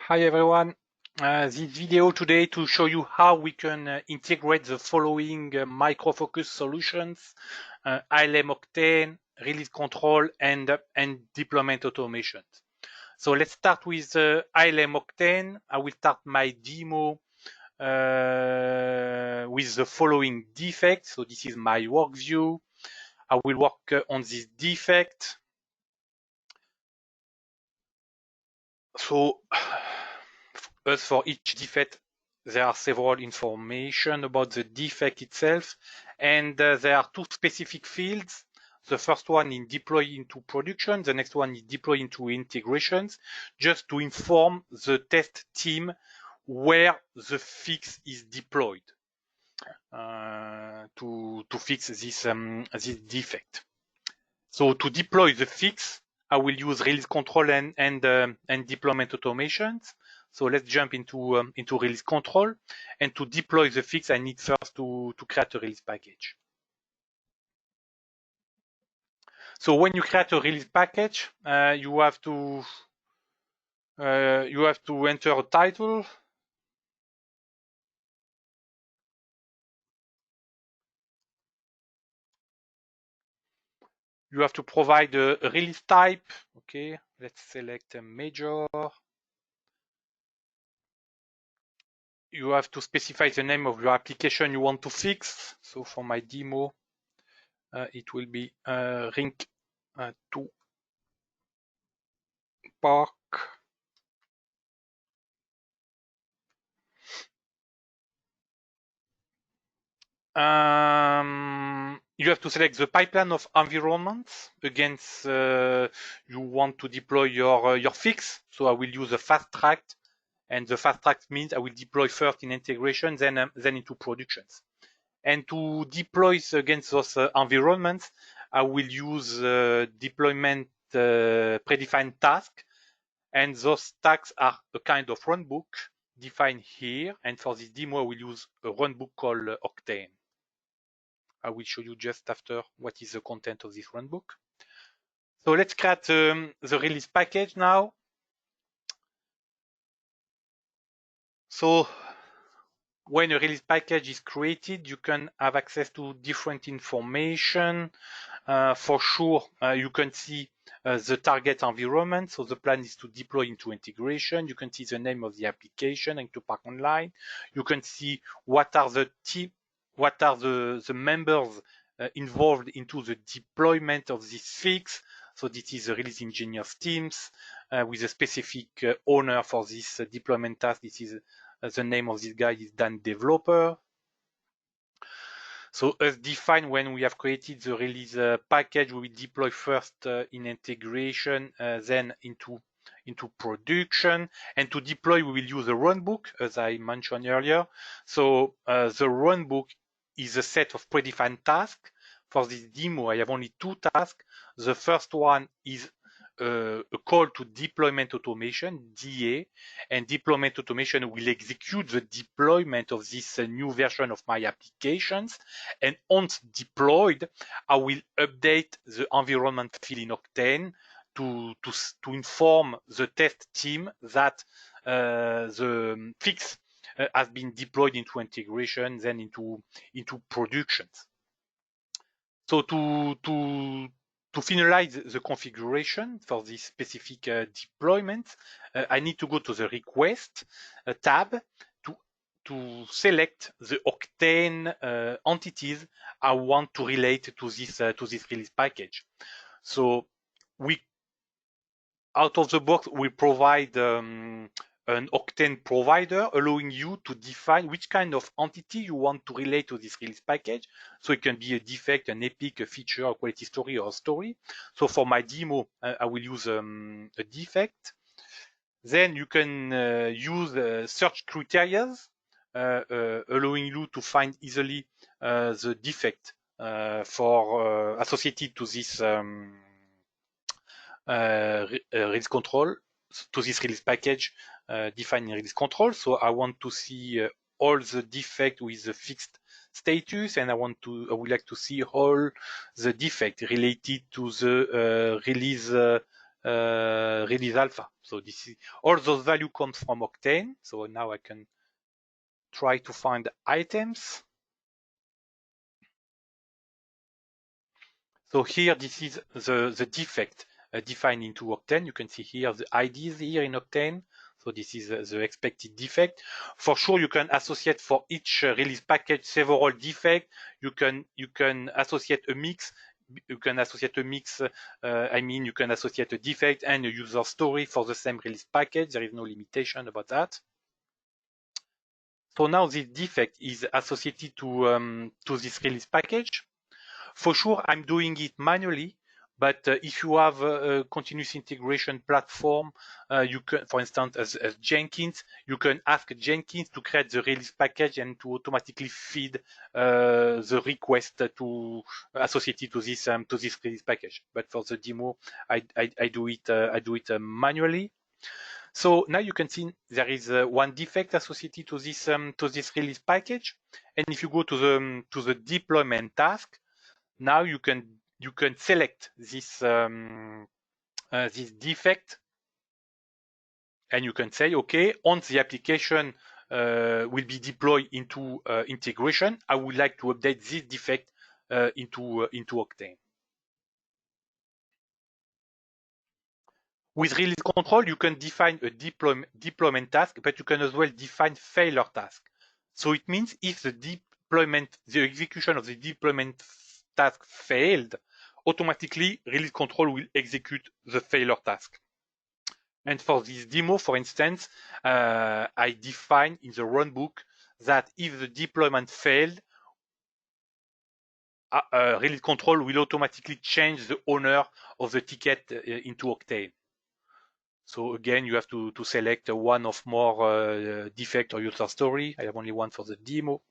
Hi everyone. This video today to show you how we can integrate the following Micro Focus solutions: ILM Octane, release control, and deployment automation. So let's start with ILM Octane. I will start my demo with the following defect. So this is my work view. I will work on this defect. So as for each defect, there are several information about the defect itself, and there are two specific fields. The first one is deploy into production, the next one is deploy into integrations, just to inform the test team where the fix is deployed to fix this defect. So to deploy the fix, I will use release control and deployment automations. So let's jump into release control, and to deploy the fix, I need first to create a release package. So when you create a release package, you have to enter a title. You have to provide a release type. Okay, let's select a major. You have to specify the name of your application you want to fix. So for my demo, it will be Rink 2 Park. You have to select the pipeline of environments against you want to deploy your fix. So I will use a fast track, and the fast track means I will deploy first in integration, then into productions. And to deploy against those environments, I will use deployment predefined task, and those tasks are a kind of runbook defined here. And for this demo, I will use a runbook called Octane. I will show you just after what is the content of this runbook. So let's create the release package now. So when a release package is created, you can have access to different information. For sure, you can see the target environment. So the plan is to deploy into integration. You can see the name of the application and to Park Online. You can see what are the members involved into the deployment of this fix. So this is the release engineers teams with a specific owner for this deployment task. This is the name of this guy is Dan Developer. So as defined, when we have created the release package, we will deploy first in integration, then into production. And to deploy, we will use a runbook, as I mentioned earlier. So the runbook is a set of predefined tasks. For this demo, I have only two tasks. The first one is a call to deployment automation, DA, and deployment automation will execute the deployment of this new version of my applications. And once deployed, I will update the environment field in Octane to inform the test team that the fix has been deployed into integration, then into productions. So to finalize the configuration for this specific deployment, I need to go to the request tab to select the Octane entities I want to relate to this release package. So we, out of the box, we provide an Octane provider, allowing you to define which kind of entity you want to relate to this release package. So it can be a defect, an epic, a feature, a quality story, or a story. So for my demo, I will use a defect. Then you can use search criteria, allowing you to find easily the defect for associated to this release control, to this release package defining release control. So I want to see all the defect with the fixed status, and I would like to see all the defect related to the release release alpha. So this is all those value comes from Octane. So now I can try to find items. So here, this is the defect defined into Octane. You can see here the IDs here in Octane. So this is the expected defect. For sure, you can associate for each release package several defects. You can associate a mix. You can associate a mix. You can associate a defect and a user story for the same release package. There is no limitation about that. So now this defect is associated to this release package. For sure, I'm doing it manually, but if you have a continuous integration platform, you can, for instance, as Jenkins, you can ask Jenkins to create the release package and to automatically feed the request to associated to this release package. But for the demo, I do it manually. So now you can see there is one defect associated to this release package, and if you go to the deployment task, now you can select this this defect, and you can say, okay, once the application will be deployed into integration, I would like to update this defect into Octane. With release control, you can define a deployment task, but you can as well define failure task. So it means if the execution of the deployment task failed, automatically release control will execute the failure task. And for this demo, for instance, I define in the runbook that if the deployment failed, release control will automatically change the owner of the ticket into Octane. So again, you have to select one of more defect or user story. I have only one for the demo.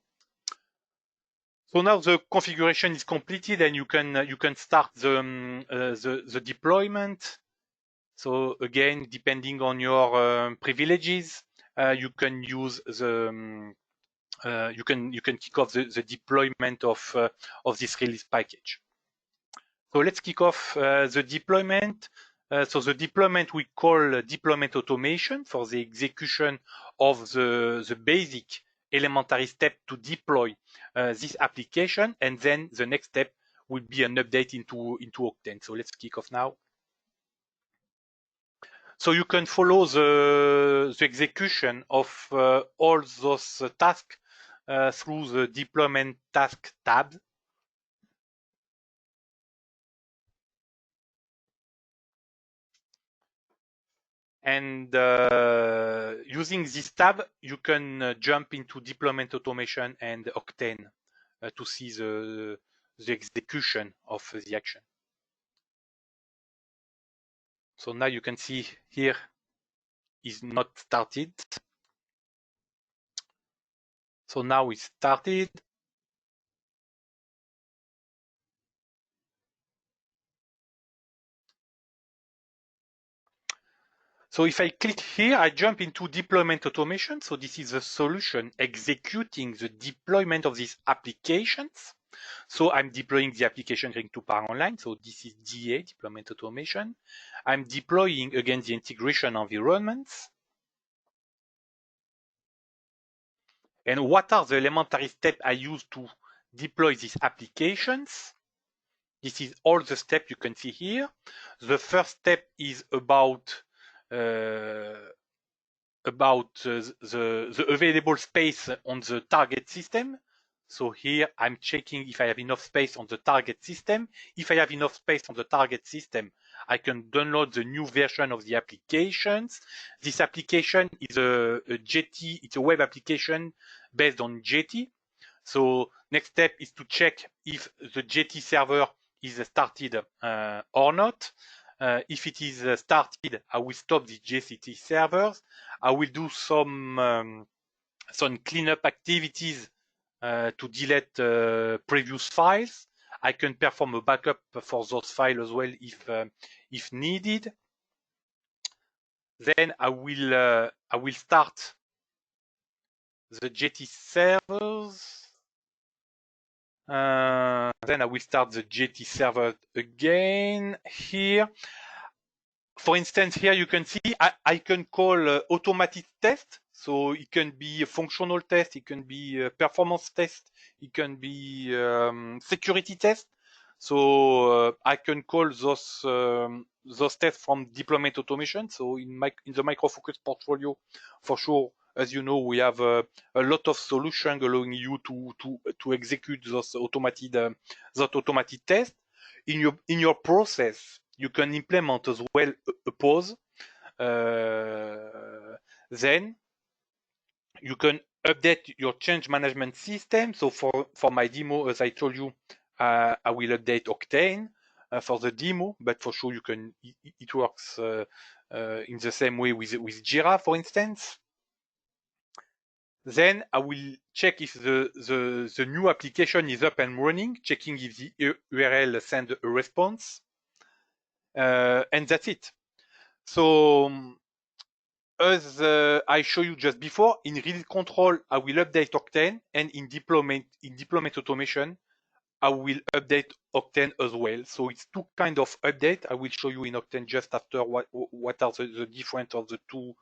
So now the configuration is completed, and you can start the deployment. So again, depending on your privileges, you can use the you can kick off the deployment of this release package. So let's kick off the deployment. So the deployment we call deployment automation for the execution of the basic elementary step to deploy this application, and then the next step will be an update into Octane. So let's kick off now. So you can follow the execution of all those tasks through the deployment task tab. And using this tab, you can jump into deployment automation and Octane to see the execution of the action. So now you can see here is not started. So now it's started. So if I click here, I jump into deployment automation. So this is the solution executing the deployment of these applications. So I'm deploying the application Ring2Par Online. So this is DA, deployment automation. I'm deploying again the integration environments. And what are the elementary steps I use to deploy these applications? This is all the steps you can see here. The first step is about the available space on the target system. So here I'm checking if I have enough space on the target system. If I have enough space on the target system, I can download the new version of the applications. This application is a Jetty, it's a web application based on Jetty. So next step is to check if the Jetty server is started or not. If it is started, I will stop the JCT servers. I will do some cleanup activities to delete previous files. I can perform a backup for those files as well if needed. Then I will start the Jetty servers. Then I will start the Jetty server again here. for instance, here you can see I can call automatic test. So it can be a functional test, it can be a performance test, it can be security test. So I can call those tests from deployment automation. So in the Micro Focus portfolio, for sure, as you know, we have a lot of solutions allowing you to execute those automated tests. In your process, you can implement as well a pause. Then you can update your change management system. So for my demo, as I told you, I will update Octane for the demo, but for sure it works in the same way with Jira, for instance. Then I will check if the new application is up and running, checking if the URL send a response. And that's it. So as I showed you just before, in release control, I will update Octane, and in deployment automation, I will update Octane as well. So it's two kind of update. I will show you in Octane just after what are the difference of the two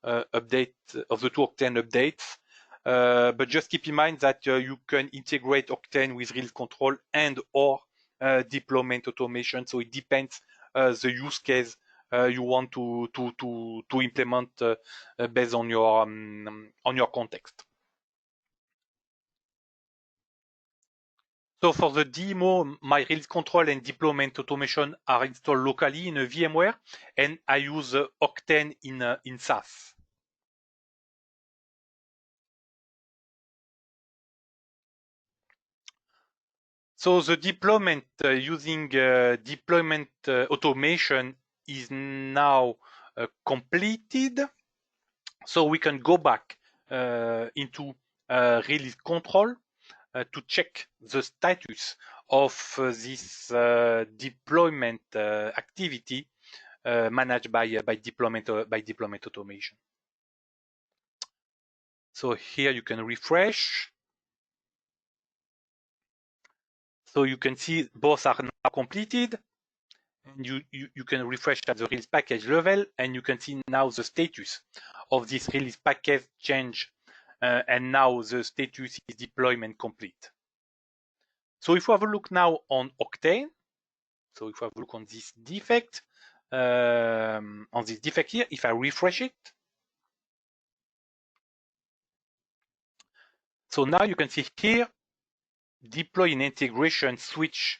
Octane updates. But just keep in mind that you can integrate Octane with release control and or deployment automation. So it depends the use case you want to implement based on your context. So for the demo, my release control and deployment automation are installed locally in a VMware, and I use Octane in SaaS. So the deployment using deployment automation is now completed. So we can go back into release control to check the status of this deployment activity managed by deployment automation. So here you can refresh. So you can see both are now completed. And you can refresh at the release package level, and you can see now the status of this release package change, and now the status is deployment complete. So if we have a look now on Octane, so if we have a look on this defect here, if I refresh it, so now you can see here, deploy in integration switch,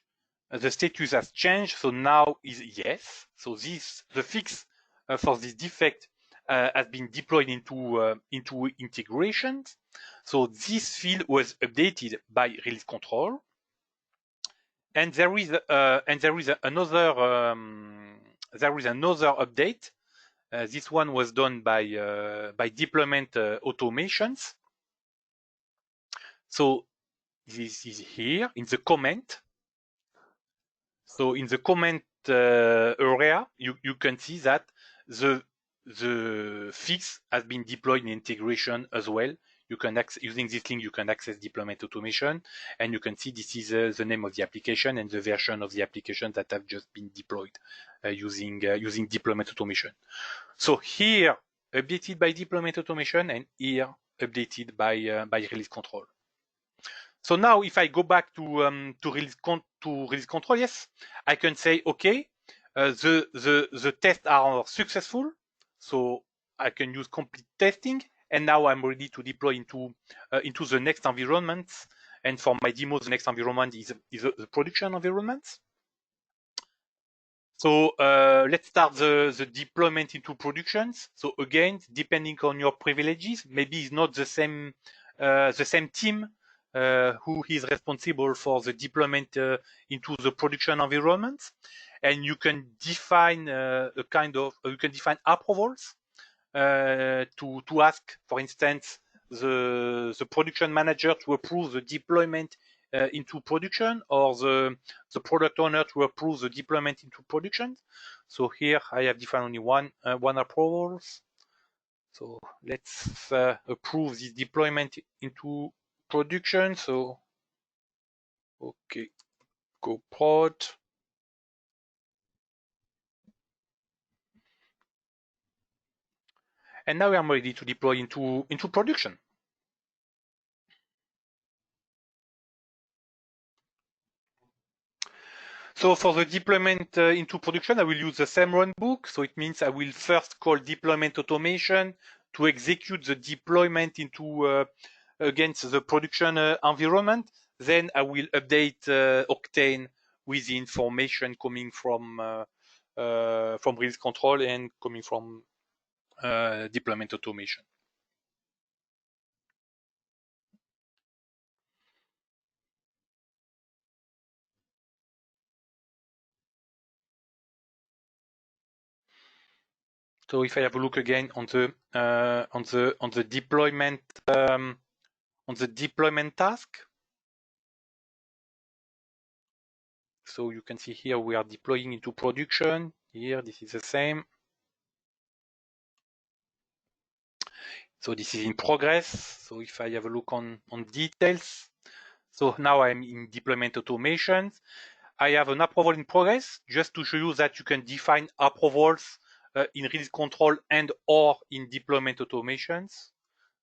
the status has changed. So now is yes. So the fix for this defect has been deployed into integrations. So this field was updated by release control, and there is another update. This one was done by deployment automations. So this is here in the comment. So in the comment area, you can see that the fix has been deployed in integration as well. You can using this link, you can access deployment automation, and you can see this is the name of the application and the version of the application that have just been deployed using deployment automation. So here updated by deployment automation, and here updated by release control. So now if I go back to release control, yes, I can say, okay, the tests are successful. So I can use complete testing, and now I'm ready to deploy into the next environment. And for my demo, the next environment is the production environment. So let's start the deployment into productions. So again, depending on your privileges, maybe it's not the same team who is responsible for the deployment into the production environment, and you can define you can define approvals to ask, for instance, the production manager to approve the deployment into production, or the product owner to approve the deployment into production. So here I have defined only one approvals. So let's approve this deployment into production. So okay, go prod. And now I'm ready to deploy into production. So for the deployment into production, I will use the same runbook. So it means I will first call deployment automation to execute the deployment into against the production environment. Then I will update Octane with the information coming from release control and coming from deployment automation. So if I have a look again on the deployment task, so you can see here we are deploying into production. Here this is the same. So this is in progress. So if I have a look on details, so now I'm in deployment automation. I have an approval in progress just to show you that you can define approvals in release control and or in deployment automations.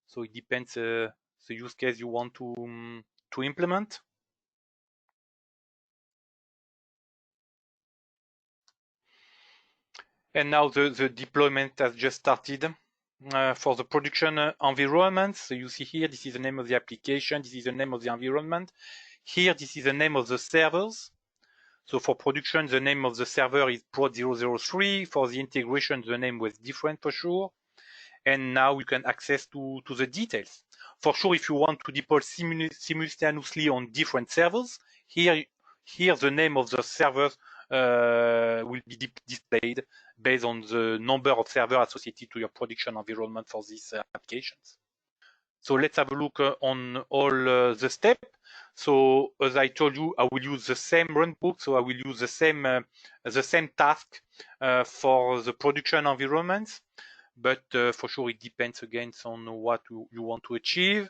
So it depends the use case you want to implement. And now the deployment has just started for the production environment. So you see here, this is the name of the application. This is the name of the environment. Here, this is the name of the servers. So for production, the name of the server is prod 003. For the integration, the name was different for sure. And now you can access to the details. For sure, if you want to deploy simultaneously on different servers, here the name of the servers will be displayed based on the number of servers associated to your production environment for these applications. So let's have a look on all the steps. So as I told you, I will use the same runbook. So I will use the same task for the production environments, but for sure it depends again on what you want to achieve.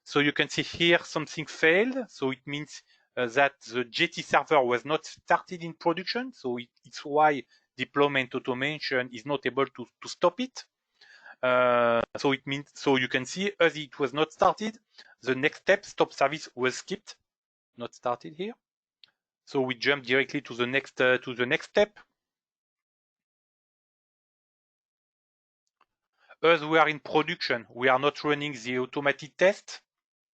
So you can see here something failed. So it means that the Jetty server was not started in production. So it's why deployment automation is not able to stop it. So it means, so you can see as it was not started, the next step, stop service, was skipped, not started here. So we jump directly to the next step. As we are in production, we are not running the automated test.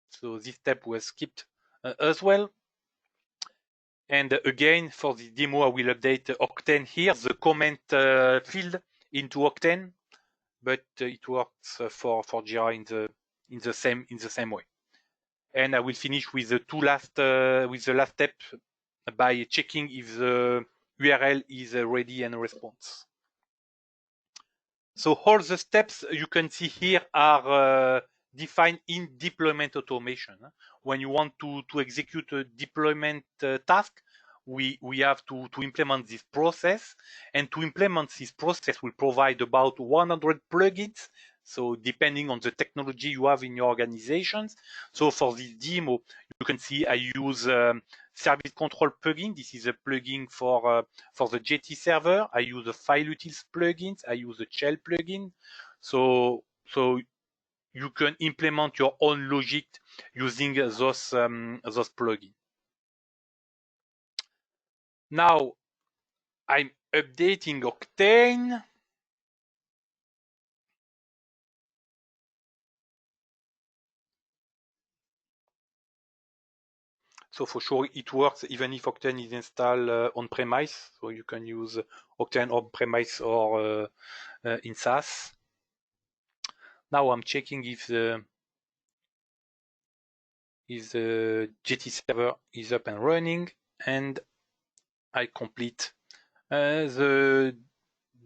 So this step was skipped as well. And again, for the demo, I will update Octane here, the comment field into Octane, but it works for Jira in the same way. And I will finish with the last step by checking if the URL is ready and response. So all the steps you can see here are defined in deployment automation. When you want to execute a deployment task, we have to implement this process, and to implement this process will provide about 100 plugins. So depending on the technology you have in your organizations. So for this demo, you can see I use service control plugin. This is a plugin for the Jetty server. I use the file utils plugins. I use the shell plugin. So you can implement your own logic using those plugins. Now I'm updating Octane. So for sure it works even if Octane is installed on-premise. So you can use Octane on-premise or in SaaS. Now I'm checking if the Jetty server is up and running, and I complete the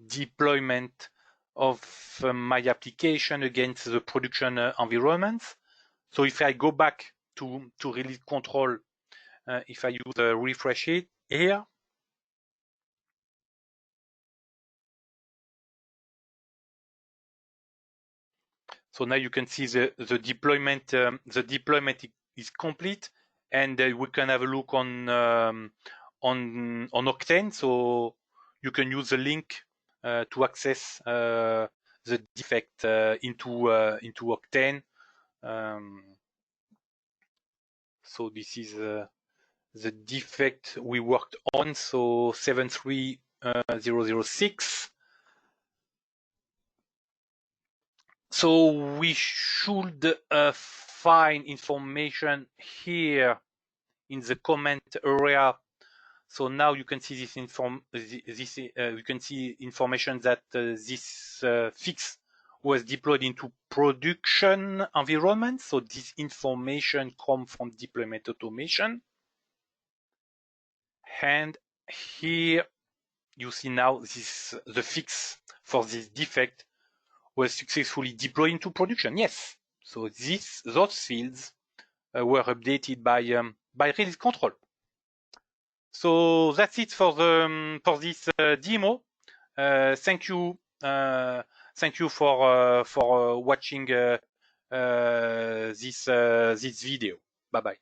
deployment of my application against the production environments. So if I go back to release control, if I use refresh it here, so now you can see the deployment is complete, and we can have a look on Octane. So you can use the link to access the the defect into Octane. So this is the defect we worked on. So 73006. So we should find information here in the comment area. So now you can see this you can see information that this fix was deployed into production environment. So this information comes from deployment automation. And here you see now the fix for this defect was successfully deployed into production. Yes. So those fields were updated by release control. So that's it for this demo. Thank you for watching this video. Bye bye.